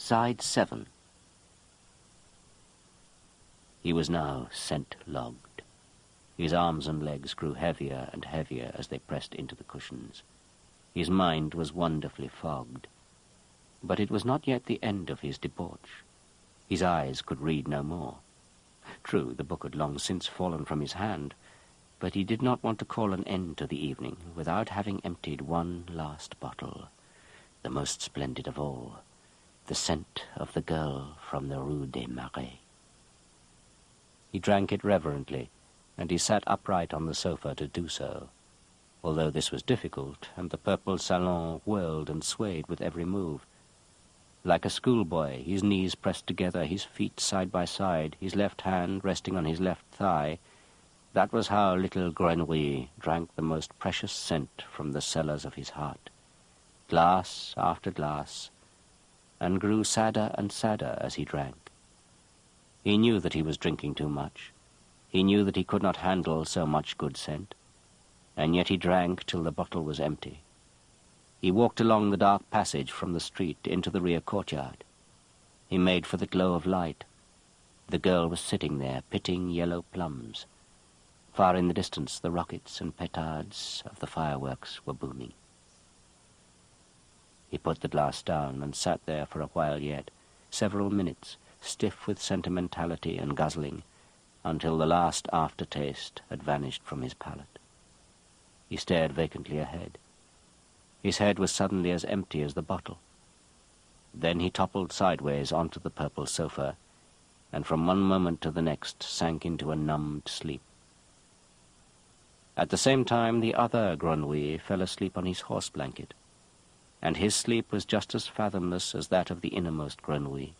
Side 7. He was now scent-logged. His arms and legs grew heavier and heavier as they pressed into the cushions. His mind was wonderfully fogged. But it was not yet the end of his debauch. His eyes could read no more. True, the book had long since fallen from his hand, but he did not want to call an end to the evening without having emptied one last bottle, the most splendid of all, the scent of the girl from the Rue des Marais. He drank it reverently, and he sat upright on the sofa to do so, although this was difficult, and the purple salon whirled and swayed with every move. Like a schoolboy, his knees pressed together, his feet side by side, his left hand resting on his left thigh, that was how little Grenouille drank the most precious scent from the cellars of his heart, glass after glass, and grew sadder and sadder as he drank. He knew that he was drinking too much. He knew that he could not handle so much good scent, and yet he drank till the bottle was empty. He walked along the dark passage from the street into the rear courtyard. He made for the glow of light. The girl was sitting there, pitting yellow plums. Far in the distance, the rockets and petards of the fireworks were booming. He put the glass down and sat there for a while yet, several minutes, stiff with sentimentality and guzzling, until the last aftertaste had vanished from his palate. He stared vacantly ahead. His head was suddenly as empty as the bottle. Then he toppled sideways onto the purple sofa, and from one moment to the next sank into a numbed sleep. At the same time, the other Grenouille fell asleep on his horse blanket, and his sleep was just as fathomless as that of the innermost Grenouille,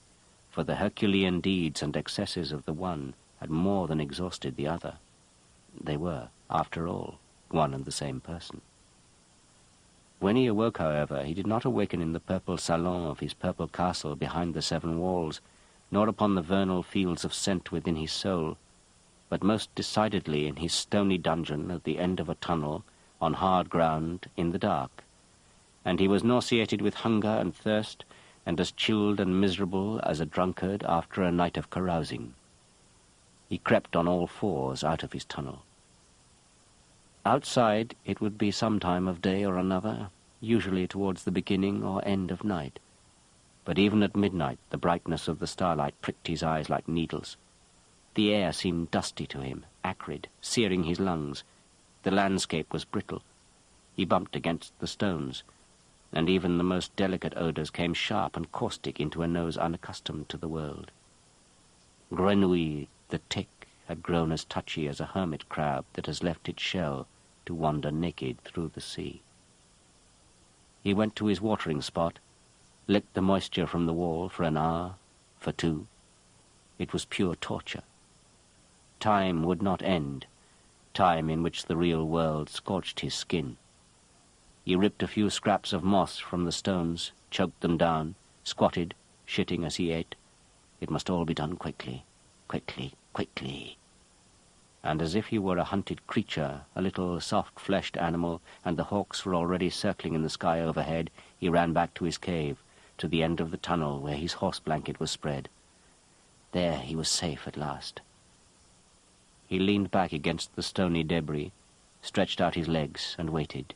for the Herculean deeds and excesses of the one had more than exhausted the other. They were, after all, one and the same person. When he awoke, however, he did not awaken in the purple salon of his purple castle behind the 7 walls, nor upon the vernal fields of scent within his soul, but most decidedly in his stony dungeon at the end of a tunnel, on hard ground, in the dark. And he was nauseated with hunger and thirst, and as chilled and miserable as a drunkard after a night of carousing. He crept on all fours out of his tunnel. Outside it would be some time of day or another, usually towards the beginning or end of night. But even at midnight the brightness of the starlight pricked his eyes like needles. The air seemed dusty to him, acrid, searing his lungs. The landscape was brittle. He bumped against the stones, and even the most delicate odours came sharp and caustic into a nose unaccustomed to the world. Grenouille, the tick, had grown as touchy as a hermit crab that has left its shell to wander naked through the sea. He went to his watering spot, licked the moisture from the wall for an hour, for 2. It was pure torture. Time would not end, time in which the real world scorched his skin. He ripped a few scraps of moss from the stones, choked them down, squatted, shitting as he ate. It must all be done quickly, quickly, quickly. And as if he were a hunted creature, a little soft-fleshed animal, and the hawks were already circling in the sky overhead, he ran back to his cave, to the end of the tunnel where his horse blanket was spread. There he was safe at last. He leaned back against the stony debris, stretched out his legs, and waited.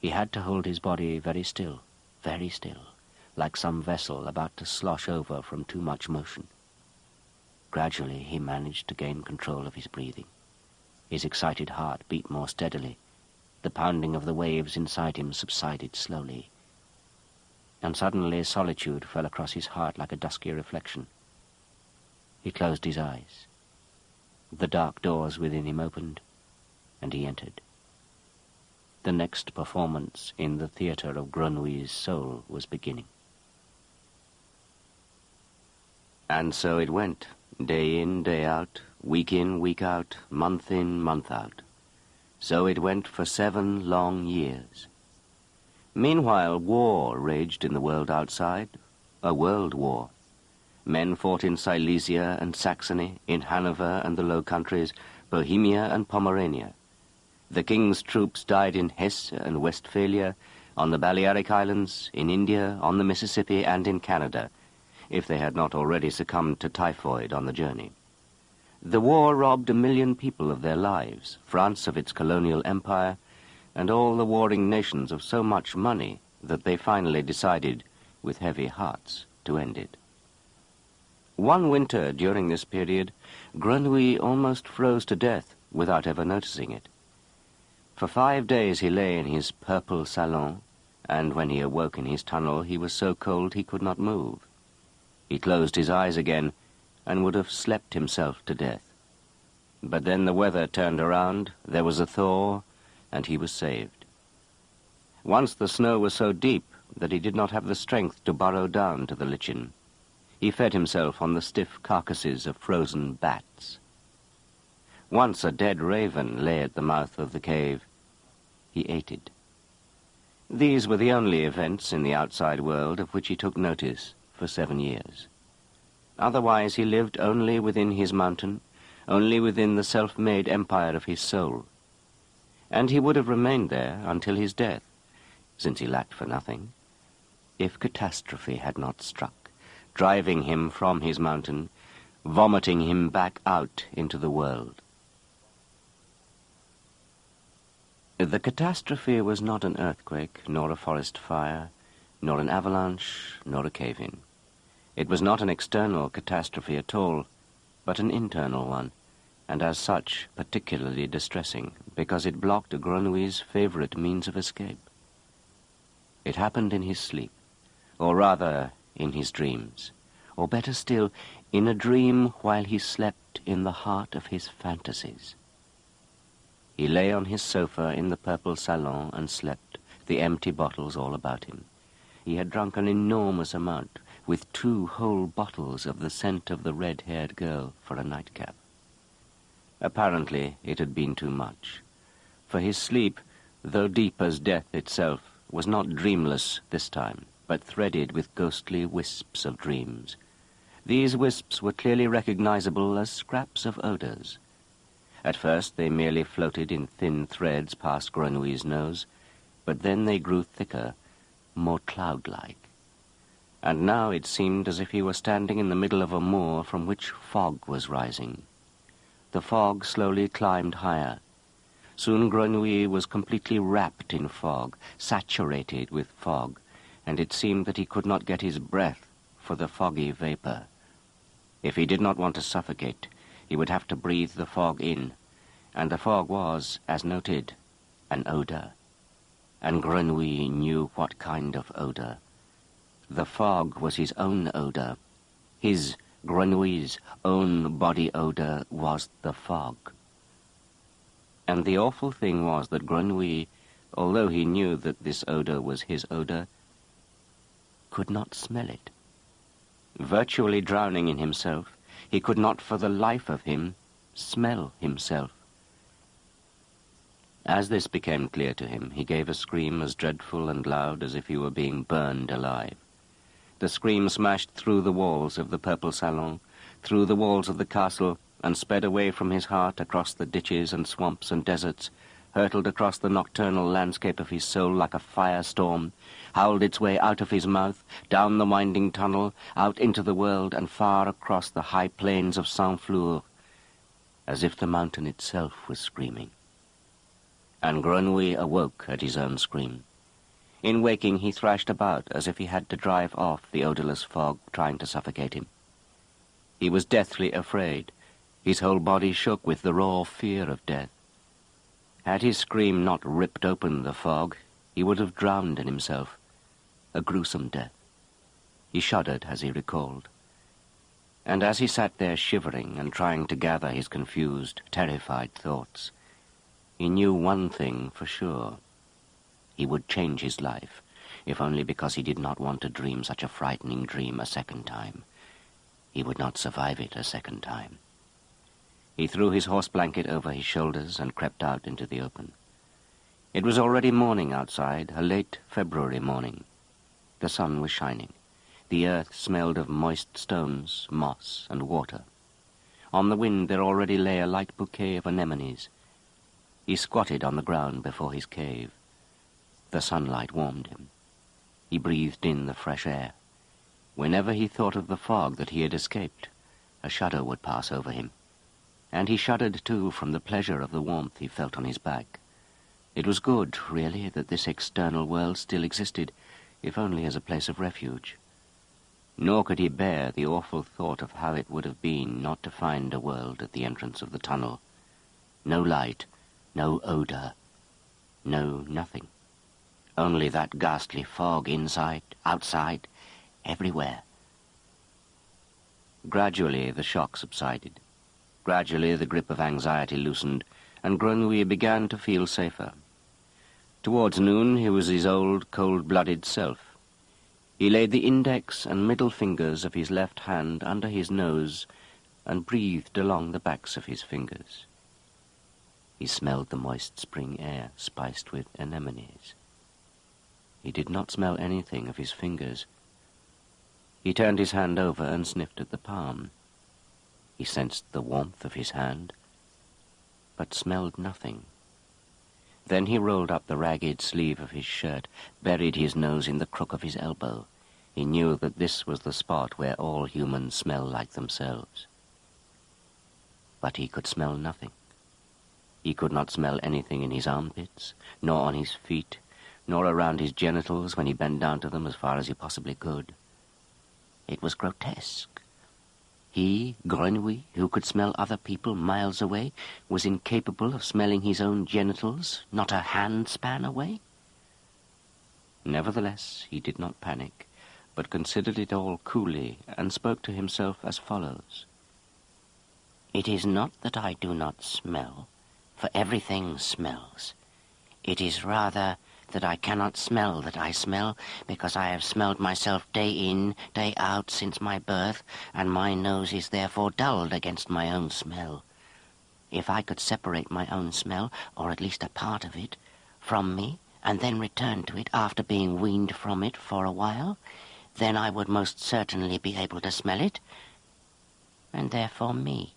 He had to hold his body very still, like some vessel about to slosh over from too much motion. Gradually he managed to gain control of his breathing. His excited heart beat more steadily. The pounding of the waves inside him subsided slowly. And suddenly solitude fell across his heart like a dusky reflection. He closed his eyes. The dark doors within him opened, and he entered. The next performance in the theatre of Grenouille's soul was beginning. And so it went, day in, day out, week in, week out, month in, month out. So it went for 7 long years. Meanwhile, war raged in the world outside, a world war. Men fought in Silesia and Saxony, in Hanover and the Low Countries, Bohemia and Pomerania. The king's troops died in Hesse and Westphalia, on the Balearic Islands, in India, on the Mississippi, and in Canada, if they had not already succumbed to typhoid on the journey. The war robbed 1 million people of their lives, France of its colonial empire, and all the warring nations of so much money that they finally decided, with heavy hearts, to end it. One winter during this period, Grenouille almost froze to death without ever noticing it. For 5 days he lay in his purple salon, and when he awoke in his tunnel he was so cold he could not move. He closed his eyes again and would have slept himself to death. But then the weather turned around, there was a thaw, and he was saved. Once the snow was so deep that he did not have the strength to burrow down to the lichen. He fed himself on the stiff carcasses of frozen bats. Once a dead raven lay at the mouth of the cave. He ate it. These were the only events in the outside world of which he took notice for 7 years. Otherwise he lived only within his mountain, only within the self-made empire of his soul. And he would have remained there until his death, since he lacked for nothing, if catastrophe had not struck, driving him from his mountain, vomiting him back out into the world. The catastrophe was not an earthquake, nor a forest fire, nor an avalanche, nor a cave-in. It was not an external catastrophe at all, but an internal one, and as such particularly distressing, because it blocked Grenouille's favorite means of escape. It happened in his sleep, or rather in his dreams, or better still, in a dream while he slept in the heart of his fantasies. He lay on his sofa in the purple salon and slept, the empty bottles all about him. He had drunk an enormous amount, with 2 whole bottles of the scent of the red-haired girl for a nightcap. Apparently it had been too much, for his sleep, though deep as death itself, was not dreamless this time, but threaded with ghostly wisps of dreams. These wisps were clearly recognizable as scraps of odors. At first they merely floated in thin threads past Grenouille's nose, but then they grew thicker, more cloud-like. And now it seemed as if he were standing in the middle of a moor from which fog was rising. The fog slowly climbed higher. Soon Grenouille was completely wrapped in fog, saturated with fog, and it seemed that he could not get his breath for the foggy vapor. If he did not want to suffocate, he would have to breathe the fog in, and the fog was, as noted, an odor. And Grenouille knew what kind of odor. The fog was his own odor. His, Grenouille's, own body odor was the fog. And the awful thing was that Grenouille, although he knew that this odor was his odor, could not smell it. Virtually drowning in himself, he could not for the life of him smell himself. As this became clear to him, he gave a scream as dreadful and loud as if he were being burned alive. The scream smashed through the walls of the purple salon, through the walls of the castle, and sped away from his heart across the ditches and swamps and deserts, hurtled across the nocturnal landscape of his soul like a firestorm, howled its way out of his mouth, down the winding tunnel, out into the world, and far across the high plains of Saint-Flour, as if the mountain itself was screaming. And Grenouille awoke at his own scream. In waking, he thrashed about as if he had to drive off the odorless fog trying to suffocate him. He was deathly afraid. His whole body shook with the raw fear of death. Had his scream not ripped open the fog, he would have drowned in himself. A gruesome death. He shuddered as he recalled. And as he sat there shivering and trying to gather his confused, terrified thoughts, he knew one thing for sure. He would change his life, if only because he did not want to dream such a frightening dream a second time. He would not survive it a second time. He threw his horse blanket over his shoulders and crept out into the open. It was already morning outside, a late February morning. The sun was shining. The earth smelled of moist stones, moss, and water. On the wind there already lay a light bouquet of anemones. He squatted on the ground before his cave. The sunlight warmed him. He breathed in the fresh air. Whenever he thought of the fog that he had escaped, a shudder would pass over him. And he shuddered, too, from the pleasure of the warmth he felt on his back. It was good, really, that this external world still existed, if only as a place of refuge. Nor could he bear the awful thought of how it would have been not to find a world at the entrance of the tunnel. No light, no odor, no nothing. Only that ghastly fog inside, outside, everywhere. Gradually the shock subsided. Gradually the grip of anxiety loosened, and Grenouille began to feel safer. Towards noon he was his old, cold-blooded self. He laid the index and middle fingers of his left hand under his nose and breathed along the backs of his fingers. He smelled the moist spring air spiced with anemones. He did not smell anything of his fingers. He turned his hand over and sniffed at the palm. He sensed the warmth of his hand, but smelled nothing. Then he rolled up the ragged sleeve of his shirt, buried his nose in the crook of his elbow. He knew that this was the spot where all humans smell like themselves. But he could smell nothing. He could not smell anything in his armpits, nor on his feet, nor around his genitals when he bent down to them as far as he possibly could. It was grotesque. He, Grenouille, who could smell other people miles away, was incapable of smelling his own genitals, not a handspan away? Nevertheless, he did not panic, but considered it all coolly, and spoke to himself as follows. It is not that I do not smell, for everything smells. It is rather that I cannot smell that I smell, because I have smelled myself day in, day out since my birth, and my nose is therefore dulled against my own smell. If I could separate my own smell, or at least a part of it, from me, and then return to it after being weaned from it for a while, then I would most certainly be able to smell it, and therefore me.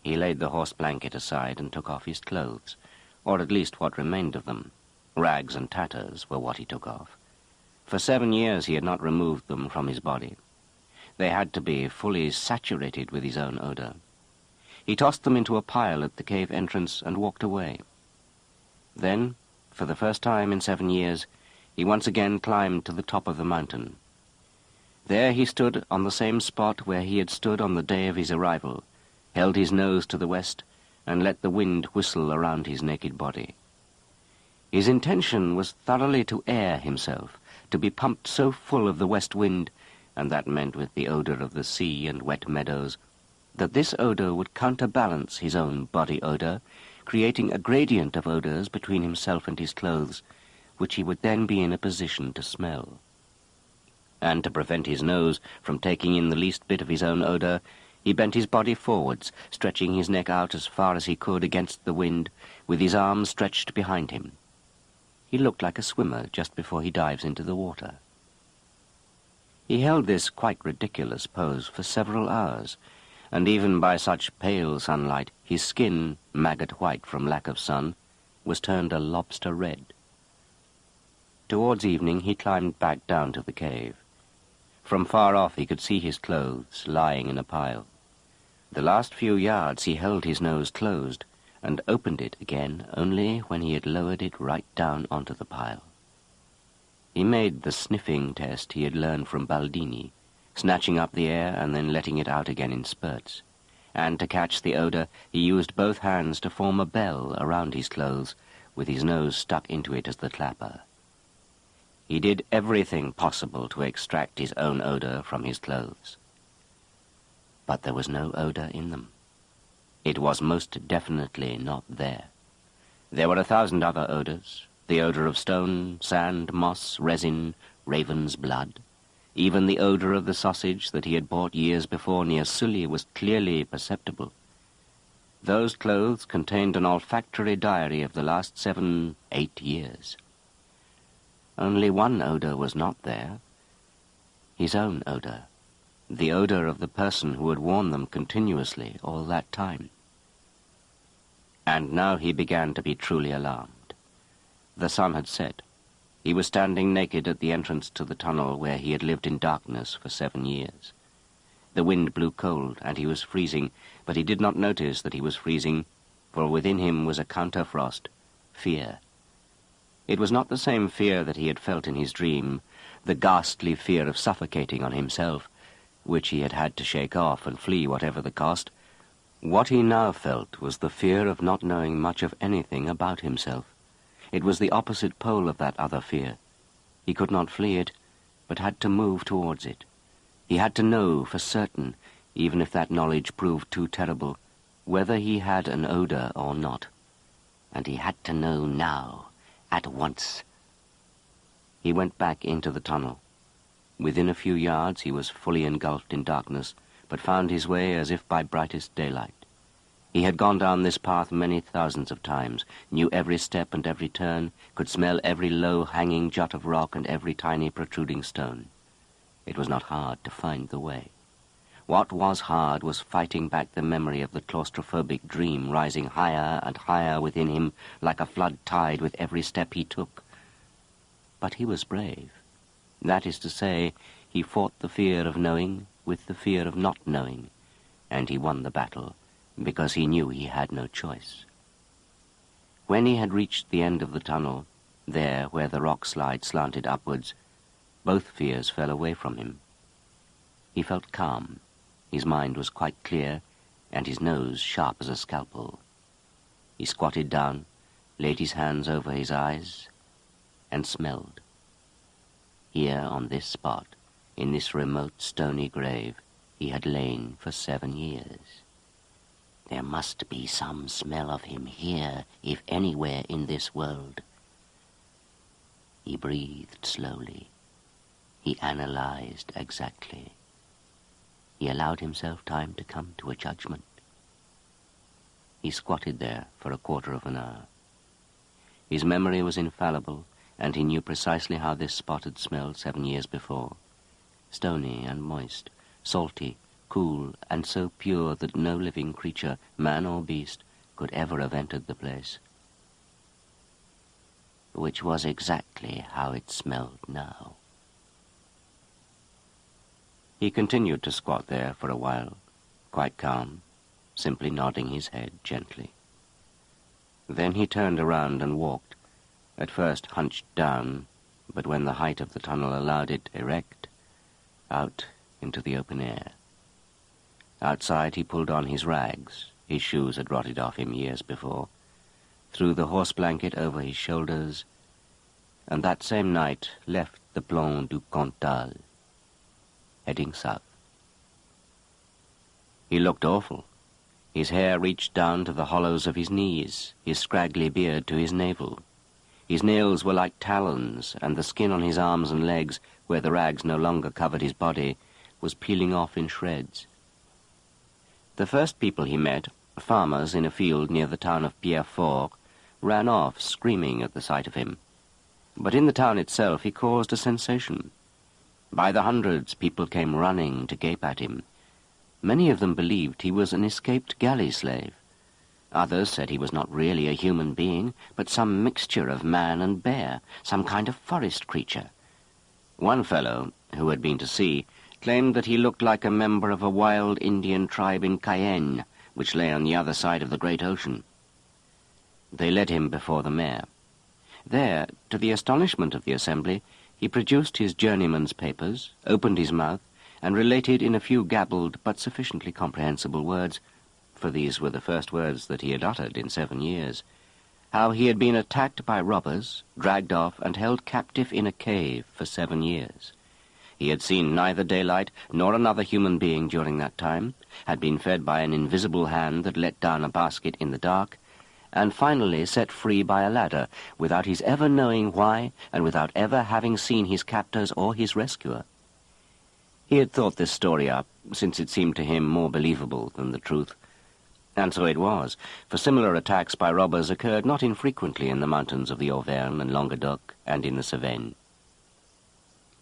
He laid the horse blanket aside and took off his clothes, or at least what remained of them. Rags and tatters were what he took off. For 7 years he had not removed them from his body. They had to be fully saturated with his own odor. He tossed them into a pile at the cave entrance and walked away. Then, for the first time in 7 years, he once again climbed to the top of the mountain. There he stood on the same spot where he had stood on the day of his arrival, held his nose to the west, and let the wind whistle around his naked body. His intention was thoroughly to air himself, to be pumped so full of the west wind, and that meant with the odor of the sea and wet meadows, that this odor would counterbalance his own body odor, creating a gradient of odors between himself and his clothes, which he would then be in a position to smell. And to prevent his nose from taking in the least bit of his own odor, he bent his body forwards, stretching his neck out as far as he could against the wind, with his arms stretched behind him. He looked like a swimmer just before he dives into the water. He held this quite ridiculous pose for several hours, and even by such pale sunlight, his skin, maggot white from lack of sun, was turned a lobster red. Towards evening he climbed back down to the cave. From far off he could see his clothes lying in a pile. The last few yards he held his nose closed, and opened it again only when he had lowered it right down onto the pile. He made the sniffing test he had learned from Baldini, snatching up the air and then letting it out again in spurts. And to catch the odor, he used both hands to form a bell around his clothes, with his nose stuck into it as the clapper. He did everything possible to extract his own odor from his clothes. But there was no odor in them. It was most definitely not there. There were 1,000 other odors, the odor of stone, sand, moss, resin, raven's blood. Even the odor of the sausage that he had bought years before near Sully was clearly perceptible. Those clothes contained an olfactory diary of the last 7, 8 years. Only one odor was not there, his own odor, the odor of the person who had worn them continuously all that time. And now he began to be truly alarmed. The sun had set. He was standing naked at the entrance to the tunnel where he had lived in darkness for 7 years. The wind blew cold, and he was freezing, but he did not notice that he was freezing, for within him was a counterfrost, fear. It was not the same fear that he had felt in his dream, the ghastly fear of suffocating on himself, which he had had to shake off and flee whatever the cost. What he now felt was the fear of not knowing much of anything about himself. It was the opposite pole of that other fear. He could not flee it, but had to move towards it. He had to know for certain, even if that knowledge proved too terrible, whether he had an odor or not. And he had to know now, at once. He went back into the tunnel. Within a few yards he was fully engulfed in darkness, but found his way as if by brightest daylight. He had gone down this path many thousands of times, knew every step and every turn, could smell every low-hanging jut of rock and every tiny protruding stone. It was not hard to find the way. What was hard was fighting back the memory of the claustrophobic dream rising higher and higher within him like a flood tide with every step he took. But he was brave. That is to say, he fought the fear of knowing with the fear of not knowing, and he won the battle because he knew he had no choice. When he had reached the end of the tunnel, there where the rock slide slanted upwards, both fears fell away from him. He felt calm. His mind was quite clear, and his nose sharp as a scalpel. He squatted down, laid his hands over his eyes, and smelled. Here on this spot, in this remote stony grave, he had lain for 7 years. There must be some smell of him here, if anywhere in this world. He breathed slowly. He analyzed exactly. He allowed himself time to come to a judgment. He squatted there for a quarter of an hour. His memory was infallible, and he knew precisely how this spot had smelled 7 years before. Stony and moist, salty, cool, and so pure that no living creature, man or beast, could ever have entered the place. Which was exactly how it smelled now. He continued to squat there for a while, quite calm, simply nodding his head gently. Then he turned around and walked, at first hunched down, but when the height of the tunnel allowed it, erect, out into the open air. Outside he pulled on his rags. His shoes had rotted off him years before, threw the horse blanket over his shoulders, and that same night left the Plan du Cantal, heading south. He looked awful. His hair reached down to the hollows of his knees, his scraggly beard to his navel. His nails were like talons, and the skin on his arms and legs, where the rags no longer covered his body, was peeling off in shreds. The first people he met, farmers in a field near the town of Pierrefort, ran off, screaming at the sight of him. But in the town itself he caused a sensation. By the hundreds people came running to gape at him. Many of them believed he was an escaped galley slave. Others said he was not really a human being, but some mixture of man and bear, some kind of forest creature. One fellow, who had been to sea, claimed that he looked like a member of a wild Indian tribe in Cayenne, which lay on the other side of the great ocean. They led him before the mayor. There, to the astonishment of the assembly, he produced his journeyman's papers, opened his mouth, and related in a few gabbled but sufficiently comprehensible words, for these were the first words that he had uttered in 7 years, how he had been attacked by robbers, dragged off, and held captive in a cave for 7 years. He had seen neither daylight nor another human being during that time, had been fed by an invisible hand that let down a basket in the dark, and finally set free by a ladder, without his ever knowing why, and without ever having seen his captors or his rescuer. He had thought this story up, since it seemed to him more believable than the truth. And so it was, for similar attacks by robbers occurred not infrequently in the mountains of the Auvergne and Languedoc and in the Cevennes.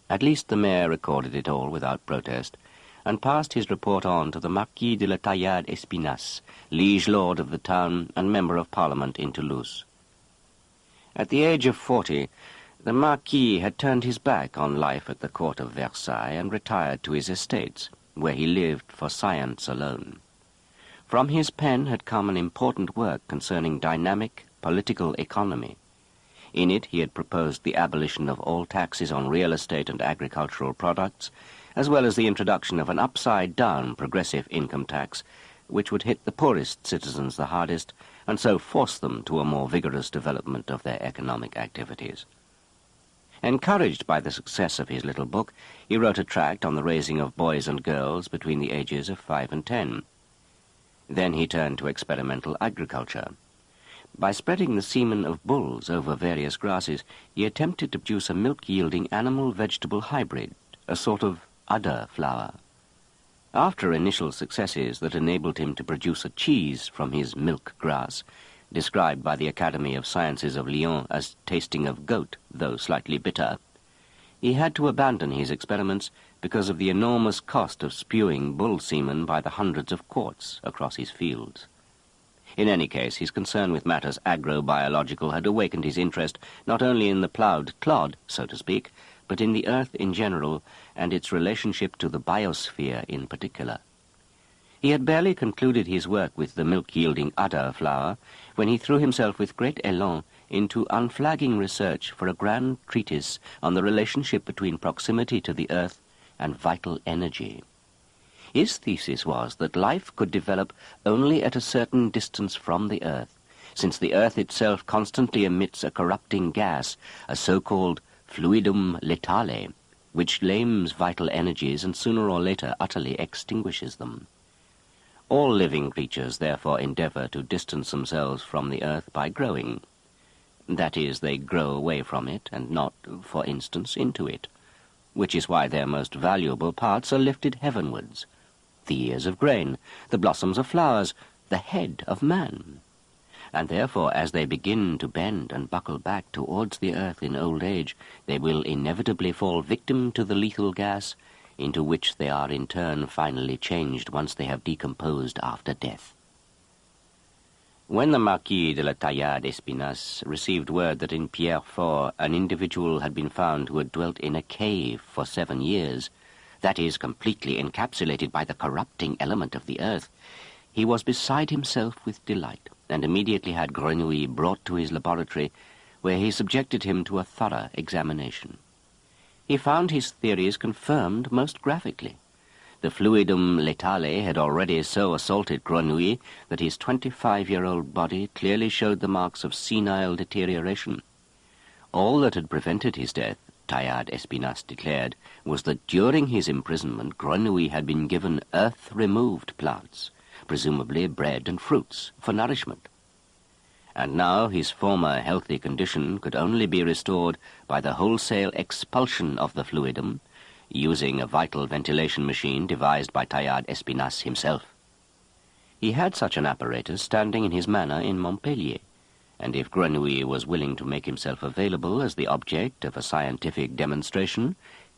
At least the mayor recorded it all without protest, and passed his report on to the Marquis de la Taillade Espinasse, liege lord of the town and member of Parliament in Toulouse. At the age of 40, the Marquis had turned his back on life at the court of Versailles and retired to his estates, where he lived for science alone. From his pen had come an important work concerning dynamic political economy. In it he had proposed the abolition of all taxes on real estate and agricultural products, as well as the introduction of an upside-down progressive income tax, which would hit the poorest citizens the hardest, and so force them to a more vigorous development of their economic activities. Encouraged by the success of his little book, he wrote a tract on the raising of boys and girls between the ages of 5 and 10. Then he turned to experimental agriculture. By spreading the semen of bulls over various grasses, he attempted to produce a milk-yielding animal-vegetable hybrid, a sort of udder flower. After initial successes that enabled him to produce a cheese from his milk grass, described by the Academy of Sciences of Lyon as tasting of goat, though slightly bitter, he had to abandon his experiments because of the enormous cost of spewing bull semen by the hundreds of quarts across his fields. In any case, his concern with matters agrobiological had awakened his interest not only in the ploughed clod, so to speak, but in the earth in general and its relationship to the biosphere in particular. He had barely concluded his work with the milk-yielding udder flower when he threw himself with great élan into unflagging research for a grand treatise on the relationship between proximity to the earth and vital energy. His thesis was that life could develop only at a certain distance from the earth, since the earth itself constantly emits a corrupting gas, a so-called fluidum letale, which lames vital energies and sooner or later utterly extinguishes them. All living creatures therefore endeavor to distance themselves from the earth by growing. That is, they grow away from it and not, for instance, into it, which is why their most valuable parts are lifted heavenwards. The ears of grain, the blossoms of flowers, the head of man. And therefore, as they begin to bend and buckle back towards the earth in old age, they will inevitably fall victim to the lethal gas, into which they are in turn finally changed once they have decomposed after death. When the Marquis de la Taillade-Espinasse received word that in Pierrefort an individual had been found who had dwelt in a cave for 7 years, that is, completely encapsulated by the corrupting element of the earth, he was beside himself with delight, and immediately had Grenouille brought to his laboratory, where he subjected him to a thorough examination. He found his theories confirmed most graphically. The fluidum letale had already so assaulted Grenouille that his 25-year-old body clearly showed the marks of senile deterioration. All that had prevented his death, Taillade-Espinasse declared, was that during his imprisonment Grenouille had been given earth-removed plants, presumably bread and fruits, for nourishment. And now his former healthy condition could only be restored by the wholesale expulsion of the fluidum, using a vital ventilation machine devised by Taillade-Espinasse himself. He had such an apparatus standing in his manor in Montpellier, and if Grenouille was willing to make himself available as the object of a scientific demonstration,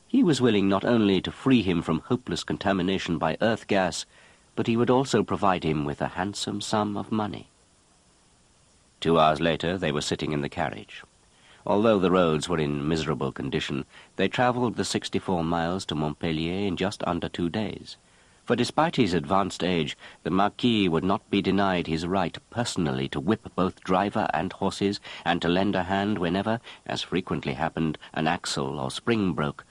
he was willing not only to free him from hopeless contamination by earth gas, but he would also provide him with a handsome sum of money. 2 hours later they were sitting in the carriage. Although the roads were in miserable condition, they travelled the 64 miles to Montpellier in just under 2 days. For despite his advanced age, the Marquis would not be denied his right personally to whip both driver and horses, and to lend a hand whenever, as frequently happened, an axle or spring broke.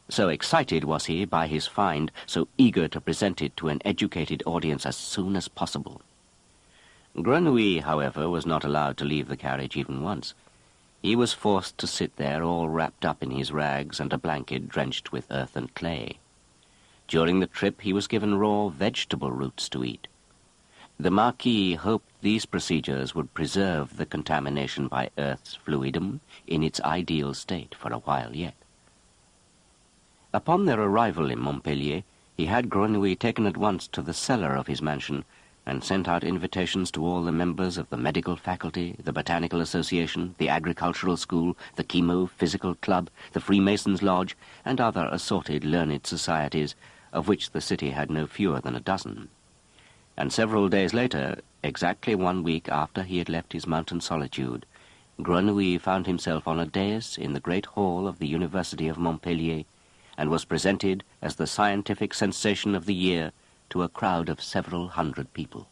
So excited was he by his find, so eager to present it to an educated audience as soon as possible. Grenouille, however, was not allowed to leave the carriage even once. He was forced to sit there all wrapped up in his rags and a blanket drenched with earth and clay. During the trip he was given raw vegetable roots to eat. The Marquis hoped these procedures would preserve the contamination by earth's fluidum in its ideal state for a while yet. Upon their arrival in Montpellier, he had Grenouille taken at once to the cellar of his mansion and sent out invitations to all the members of the medical faculty, the botanical association, the agricultural school, the chemo-physical club, the Freemasons' lodge, and other assorted learned societies, of which the city had no fewer than a dozen. And several days later, exactly 1 week after he had left his mountain solitude, Grenouille found himself on a dais in the great hall of the University of Montpellier, and was presented as the scientific sensation of the year to a crowd of several hundred people.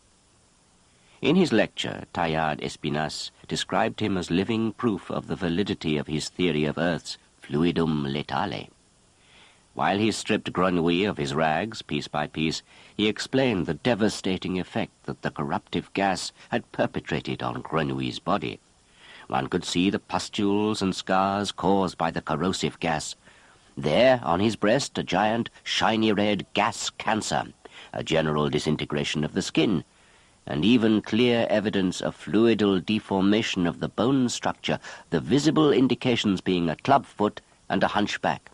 In his lecture, Teilhard Espinasse described him as living proof of the validity of his theory of Earth's fluidum letale. While he stripped Grenouille of his rags, piece by piece, he explained the devastating effect that the corruptive gas had perpetrated on Grenouille's body. One could see the pustules and scars caused by the corrosive gas. There, on his breast, a giant, shiny red gas cancer, a general disintegration of the skin, and even clear evidence of fluidal deformation of the bone structure, the visible indications being a clubfoot and a hunchback.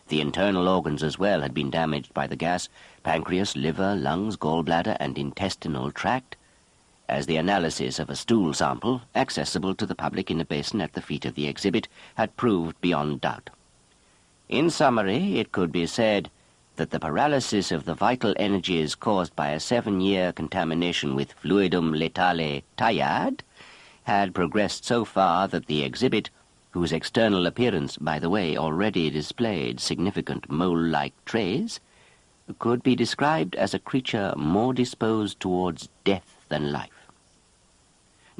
The internal organs as well had been damaged by the gas: pancreas, liver, lungs, gallbladder, and intestinal tract, as the analysis of a stool sample, accessible to the public in a basin at the feet of the exhibit, had proved beyond doubt. In summary, it could be said that the paralysis of the vital energies caused by a 7-year contamination with fluidum letale Teilhard had progressed so far that the exhibit, whose external appearance, by the way, already displayed significant mole-like traits, could be described as a creature more disposed towards death than life.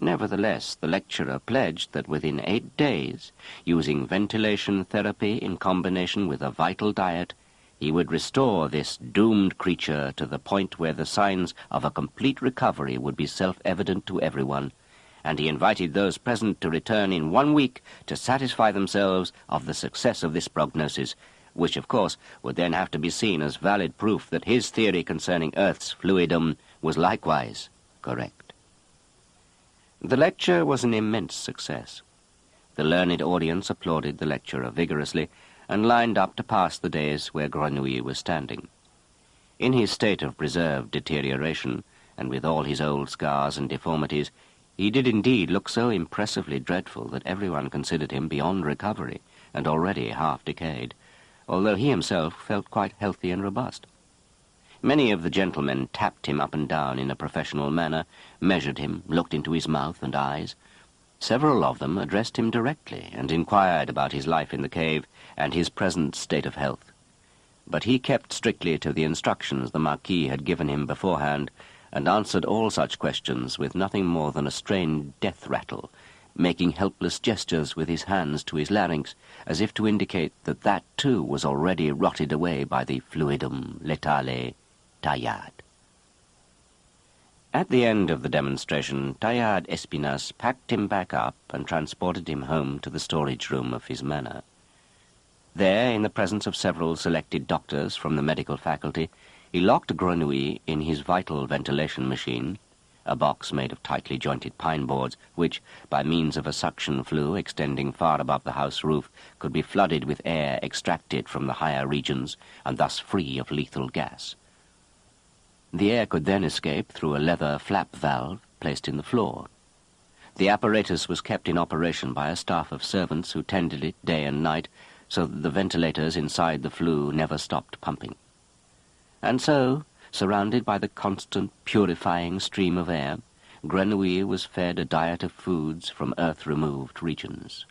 Nevertheless, the lecturer pledged that within 8 days, using ventilation therapy in combination with a vital diet, he would restore this doomed creature to the point where the signs of a complete recovery would be self-evident to everyone, and he invited those present to return in 1 week to satisfy themselves of the success of this prognosis, which, of course, would then have to be seen as valid proof that his theory concerning Earth's fluidum was likewise correct. The lecture was an immense success. The learned audience applauded the lecturer vigorously, and lined up to pass the days where Grenouille was standing. In his state of preserved deterioration, and with all his old scars and deformities, he did indeed look so impressively dreadful that everyone considered him beyond recovery, and already half decayed, although he himself felt quite healthy and robust. Many of the gentlemen tapped him up and down in a professional manner, measured him, looked into his mouth and eyes. Several of them addressed him directly and inquired about his life in the cave and his present state of health. But he kept strictly to the instructions the Marquis had given him beforehand, and answered all such questions with nothing more than a strained death rattle, making helpless gestures with his hands to his larynx, as if to indicate that that too was already rotted away by the fluidum letale Teilhard. At the end of the demonstration, Teilhard Espinasse packed him back up and transported him home to the storage room of his manor. There, in the presence of several selected doctors from the medical faculty, he locked Grenouille in his vital ventilation machine, a box made of tightly jointed pine boards, which, by means of a suction flue extending far above the house roof, could be flooded with air extracted from the higher regions, and thus free of lethal gas. The air could then escape through a leather flap valve placed in the floor. The apparatus was kept in operation by a staff of servants who tended it day and night, so that the ventilators inside the flue never stopped pumping. And so, surrounded by the constant purifying stream of air, Grenouille was fed a diet of foods from earth-removed regions.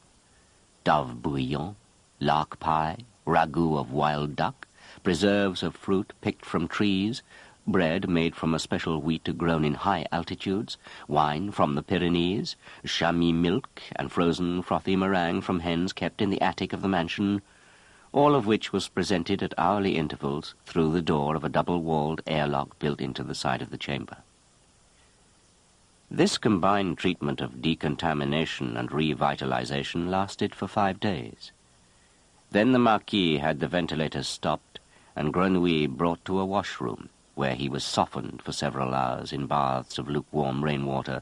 Dove bouillon, lark pie, ragout of wild duck, preserves of fruit picked from trees, bread made from a special wheat grown in high altitudes, wine from the Pyrenees, chamois milk, and frozen frothy meringue from hens kept in the attic of the mansion, all of which was presented at hourly intervals through the door of a double-walled airlock built into the side of the chamber. This combined treatment of decontamination and revitalization lasted for 5 days. Then the Marquis had the ventilators stopped and Grenouille brought to a washroom, where he was softened for several hours in baths of lukewarm rainwater,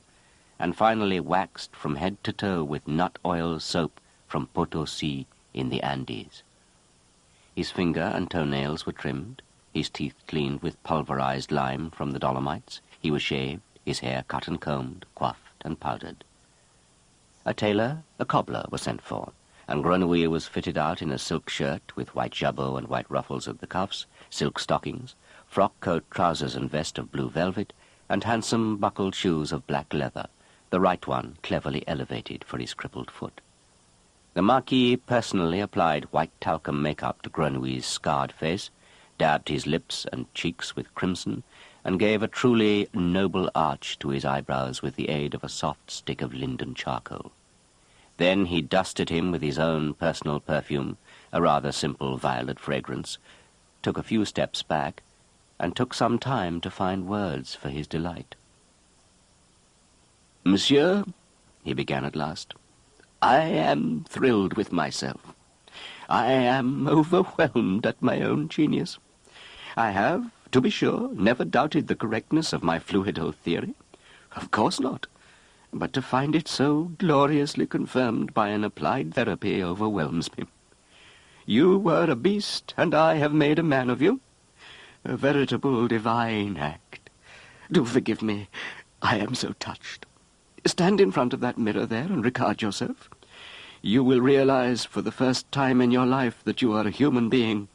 and finally waxed from head to toe with nut oil soap from Potosi in the Andes. His finger and toenails were trimmed, his teeth cleaned with pulverized lime from the Dolomites, he was shaved, his hair cut and combed, coiffed and powdered. A tailor, a cobbler, was sent for, and Grenouille was fitted out in a silk shirt with white jabot and white ruffles at the cuffs, silk stockings, frock coat, trousers and vest of blue velvet, and handsome buckled shoes of black leather, the right one cleverly elevated for his crippled foot. The Marquis personally applied white talcum makeup to Grenouille's scarred face, dabbed his lips and cheeks with crimson, and gave a truly noble arch to his eyebrows with the aid of a soft stick of linden charcoal. Then he dusted him with his own personal perfume, a rather simple violet fragrance, took a few steps back, and took some time to find words for his delight. "Monsieur," he began at last, "I am thrilled with myself. I am overwhelmed at my own genius. I have, to be sure, never doubted the correctness of my fluido theory. Of course not. But to find it so gloriously confirmed by an applied therapy overwhelms me. You were a beast, and I have made a man of you. A veritable divine act. Do forgive me. I am so touched. Stand in front of that mirror there and regard yourself. You will realize for the first time in your life that you are a human being.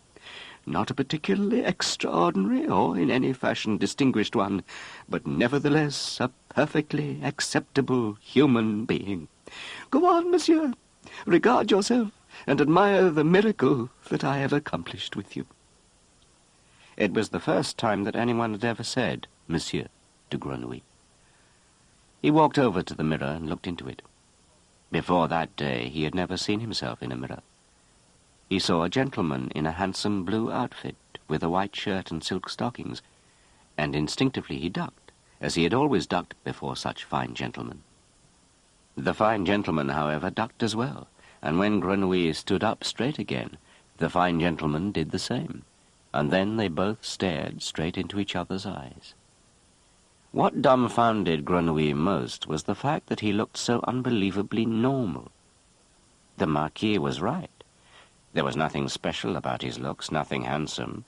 Not a particularly extraordinary or in any fashion distinguished one, but nevertheless a perfectly acceptable human being. Go on, monsieur. Regard yourself and admire the miracle that I have accomplished with you." It was the first time that anyone had ever said "monsieur" to Grenouille. He walked over to the mirror and looked into it. Before that day he had never seen himself in a mirror. He saw a gentleman in a handsome blue outfit, with a white shirt and silk stockings, and instinctively he ducked, as he had always ducked before such fine gentlemen. The fine gentleman, however, ducked as well, and when Grenouille stood up straight again, the fine gentleman did the same, and then they both stared straight into each other's eyes. What dumbfounded Grenouille most was the fact that he looked so unbelievably normal. The Marquis was right. There was nothing special about his looks, nothing handsome,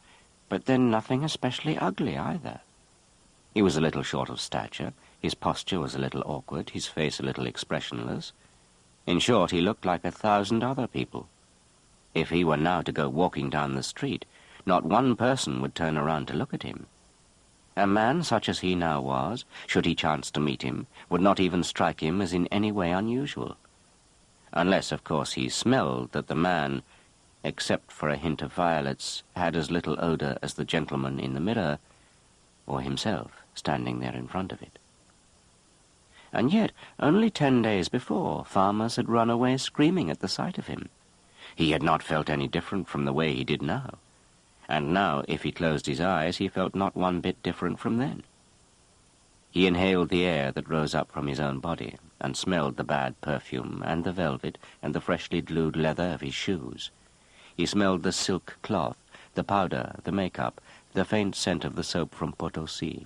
but then nothing especially ugly either. He was a little short of stature, his posture was a little awkward, his face a little expressionless. In short, he looked like 1,000 other people. If he were now to go walking down the street, not one person would turn around to look at him. A man such as he now was, should he chance to meet him, would not even strike him as in any way unusual. Unless, of course, he smelled that the man, except for a hint of violets, had as little odor as the gentleman in the mirror, or himself standing there in front of it. And yet, only 10 days before, farmers had run away screaming at the sight of him. He had not felt any different from the way he did now. And now, if he closed his eyes, he felt not one bit different from then. He inhaled the air that rose up from his own body, and smelled the bad perfume, and the velvet, and the freshly glued leather of his shoes. He smelled the silk cloth, the powder, the makeup, the faint scent of the soap from Potosi.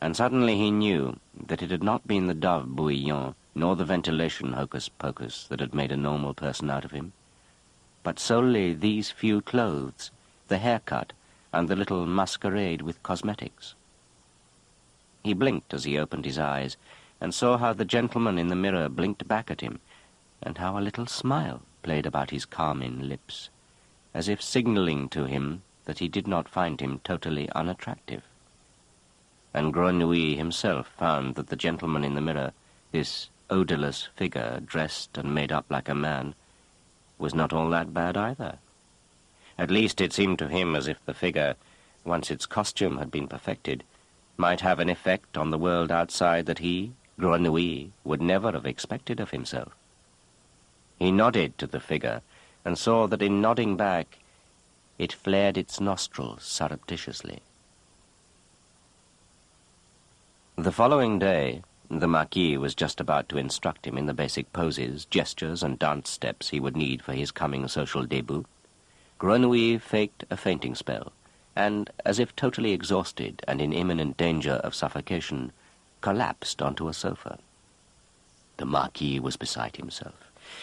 And suddenly he knew that it had not been the Dove bouillon, nor the ventilation hocus-pocus that had made a normal person out of him, but solely these few clothes, the haircut, and the little masquerade with cosmetics. He blinked as he opened his eyes, and saw how the gentleman in the mirror blinked back at him, and how a little smile played about his carmine lips, as if signaling to him that he did not find him totally unattractive. And Grenouille himself found that the gentleman in the mirror, this odorless figure dressed and made up like a man, was not all that bad either. At least it seemed to him as if the figure, once its costume had been perfected, might have an effect on the world outside that he, Grenouille, would never have expected of himself. He nodded to the figure, and saw that in nodding back, it flared its nostrils surreptitiously. The following day, the Marquis was just about to instruct him in the basic poses, gestures, and dance steps he would need for his coming social debut. Grenouille faked a fainting spell, and, as if totally exhausted and in imminent danger of suffocation, collapsed onto a sofa. The Marquis was beside himself.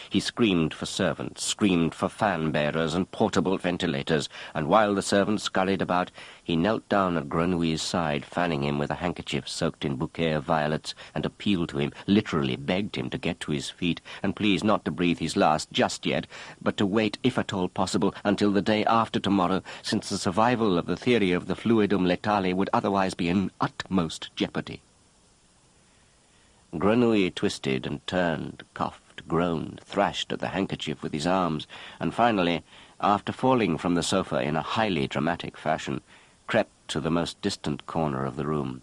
He screamed for servants, screamed for fan-bearers and portable ventilators, and while the servants scurried about, he knelt down at Grenouille's side, fanning him with a handkerchief soaked in bouquet of violets, and appealed to him, literally begged him to get to his feet, and please not to breathe his last just yet, but to wait, if at all possible, until the day after tomorrow, since the survival of the theory of the fluidum letale would otherwise be in utmost jeopardy. Grenouille twisted and turned, coughed, groaned, thrashed at the handkerchief with his arms, and finally, after falling from the sofa in a highly dramatic fashion, crept to the most distant corner of the room.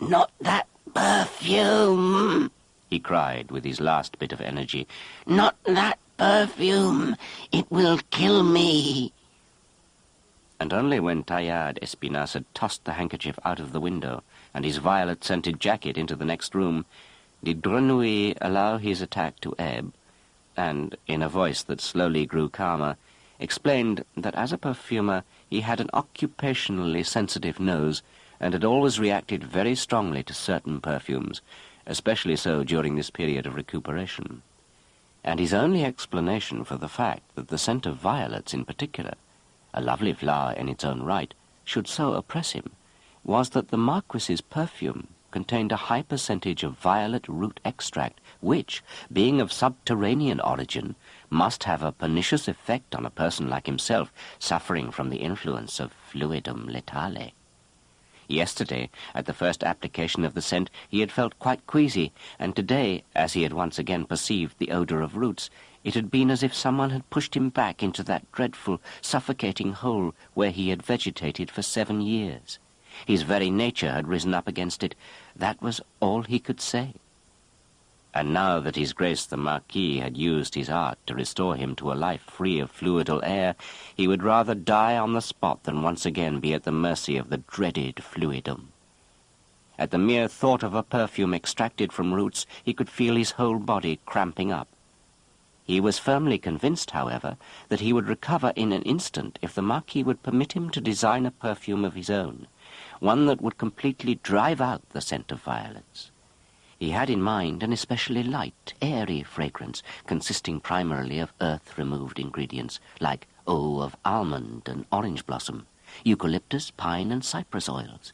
"Not that perfume!" he cried with his last bit of energy. "Not that perfume! It will kill me!" And only when Taillade Espinasse had tossed the handkerchief out of the window and his violet-scented jacket into the next room did Grenouille allow his attack to ebb, and, in a voice that slowly grew calmer, explained that as a perfumer he had an occupationally sensitive nose and had always reacted very strongly to certain perfumes, especially so during this period of recuperation. And his only explanation for the fact that the scent of violets in particular, a lovely flower in its own right, should so oppress him, was that the Marquis's perfume contained a high percentage of violet root extract, which, being of subterranean origin, must have a pernicious effect on a person like himself, suffering from the influence of fluidum letale. Yesterday, at the first application of the scent, he had felt quite queasy, and today, as he had once again perceived the odour of roots, it had been as if someone had pushed him back into that dreadful, suffocating hole where he had vegetated for 7 years. His very nature had risen up against it. That was all he could say. And now that His Grace the Marquis had used his art to restore him to a life free of fluidal air, he would rather die on the spot than once again be at the mercy of the dreaded fluidum. At the mere thought of a perfume extracted from roots, he could feel his whole body cramping up. He was firmly convinced, however, that he would recover in an instant if the Marquis would permit him to design a perfume of his own, one that would completely drive out the scent of violets. He had in mind an especially light, airy fragrance, consisting primarily of earth-removed ingredients, like eau of almond and orange blossom, eucalyptus, pine, and cypress oils.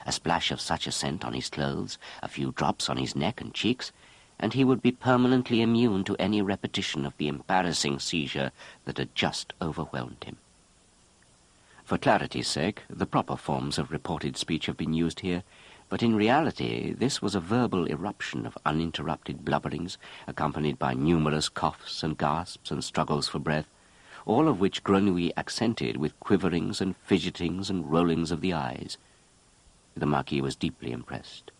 A splash of such a scent on his clothes, a few drops on his neck and cheeks, and he would be permanently immune to any repetition of the embarrassing seizure that had just overwhelmed him. For clarity's sake, the proper forms of reported speech have been used here, but in reality this was a verbal eruption of uninterrupted blubberings, accompanied by numerous coughs and gasps and struggles for breath, all of which Grenouille accented with quiverings and fidgetings and rollings of the eyes. The Marquis was deeply impressed.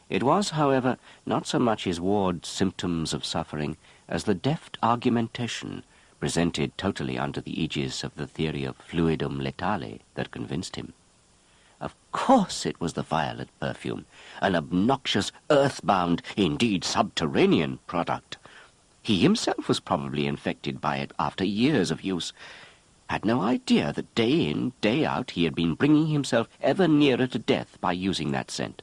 It was, however, not so much his ward's symptoms of suffering as the deft argumentation, presented totally under the aegis of the theory of fluidum letale, that convinced him. Of course it was the violet perfume, an obnoxious, earthbound, indeed subterranean product. He himself was probably infected by it after years of use, had no idea that day in, day out he had been bringing himself ever nearer to death by using that scent.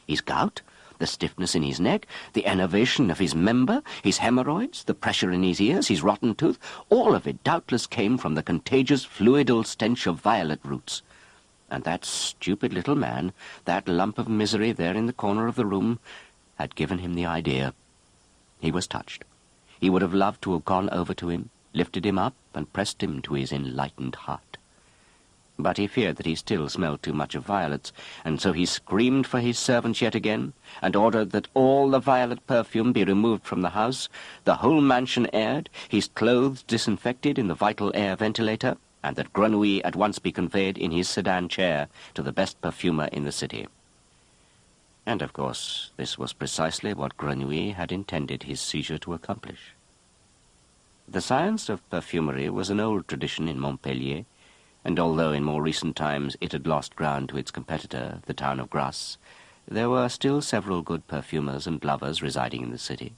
His gout, the stiffness in his neck, the enervation of his member, his hemorrhoids, the pressure in his ears, his rotten tooth, all of it doubtless came from the contagious fluidal stench of violet roots. And that stupid little man, that lump of misery there in the corner of the room, had given him the idea. He was touched. He would have loved to have gone over to him, lifted him up, and pressed him to his enlightened heart. But he feared that he still smelled too much of violets, and so he screamed for his servants yet again, and ordered that all the violet perfume be removed from the house, the whole mansion aired, his clothes disinfected in the vital air ventilator, and that Grenouille at once be conveyed in his sedan chair to the best perfumer in the city. And, of course, this was precisely what Grenouille had intended his seizure to accomplish. The science of perfumery was an old tradition in Montpellier, and although in more recent times it had lost ground to its competitor, the town of Grasse, there were still several good perfumers and lovers residing in the city.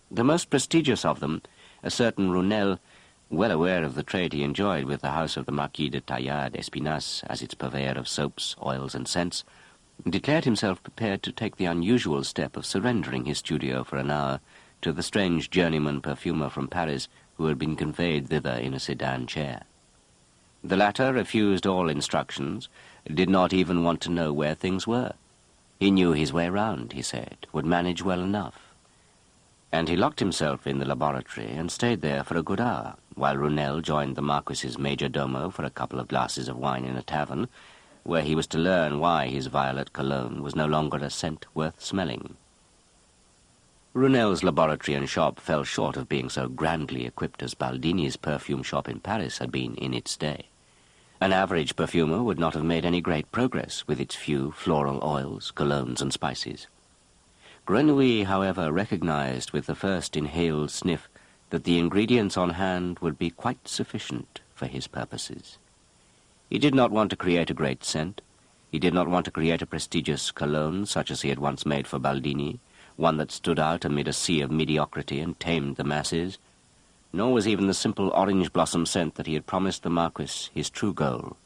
The most prestigious of them, a certain Runel, well aware of the trade he enjoyed with the house of the Marquis de Taillade Espinasse as its purveyor of soaps, oils, and scents, declared himself prepared to take the unusual step of surrendering his studio for an hour to the strange journeyman perfumer from Paris who had been conveyed thither in a sedan chair. The latter refused all instructions, did not even want to know where things were. He knew his way round, he said, would manage well enough. And he locked himself in the laboratory and stayed there for a good hour, while Runel joined the Marquis's major domo for a couple of glasses of wine in a tavern, where he was to learn why his violet cologne was no longer a scent worth smelling. Brunel's laboratory and shop fell short of being so grandly equipped as Baldini's perfume shop in Paris had been in its day. An average perfumer would not have made any great progress with its few floral oils, colognes, and spices. Grenouille, however, recognized with the first inhaled sniff that the ingredients on hand would be quite sufficient for his purposes. He did not want to create a great scent. He did not want to create a prestigious cologne such as he had once made for Baldini, one that stood out amid a sea of mediocrity and tamed the masses, nor was even the simple orange blossom scent that he had promised the Marquis his true goal.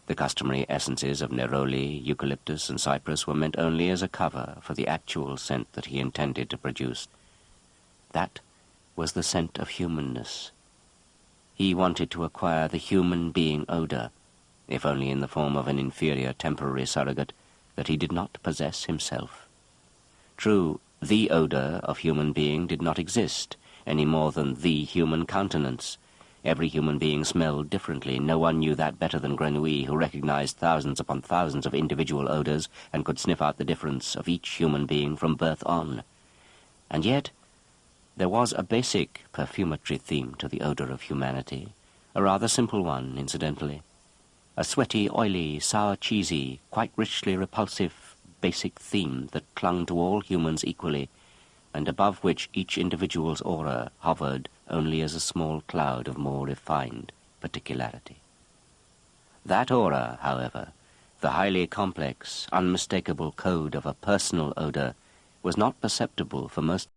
The customary essences of neroli, eucalyptus, and cypress were meant only as a cover for the actual scent that he intended to produce. That was the scent of humanness. He wanted to acquire the human being odor, if only in the form of an inferior temporary surrogate that he did not possess himself. True, the odor of human being did not exist, any more than the human countenance. Every human being smelled differently. No one knew that better than Grenouille, who recognized thousands upon thousands of individual odors and could sniff out the difference of each human being from birth on. And yet, there was a basic perfumetry theme to the odor of humanity, a rather simple one, incidentally. A sweaty, oily, sour, cheesy, quite richly repulsive basic theme that clung to all humans equally, and above which each individual's aura hovered only as a small cloud of more refined particularity. That aura, however, the highly complex, unmistakable code of a personal odor, was not perceptible for most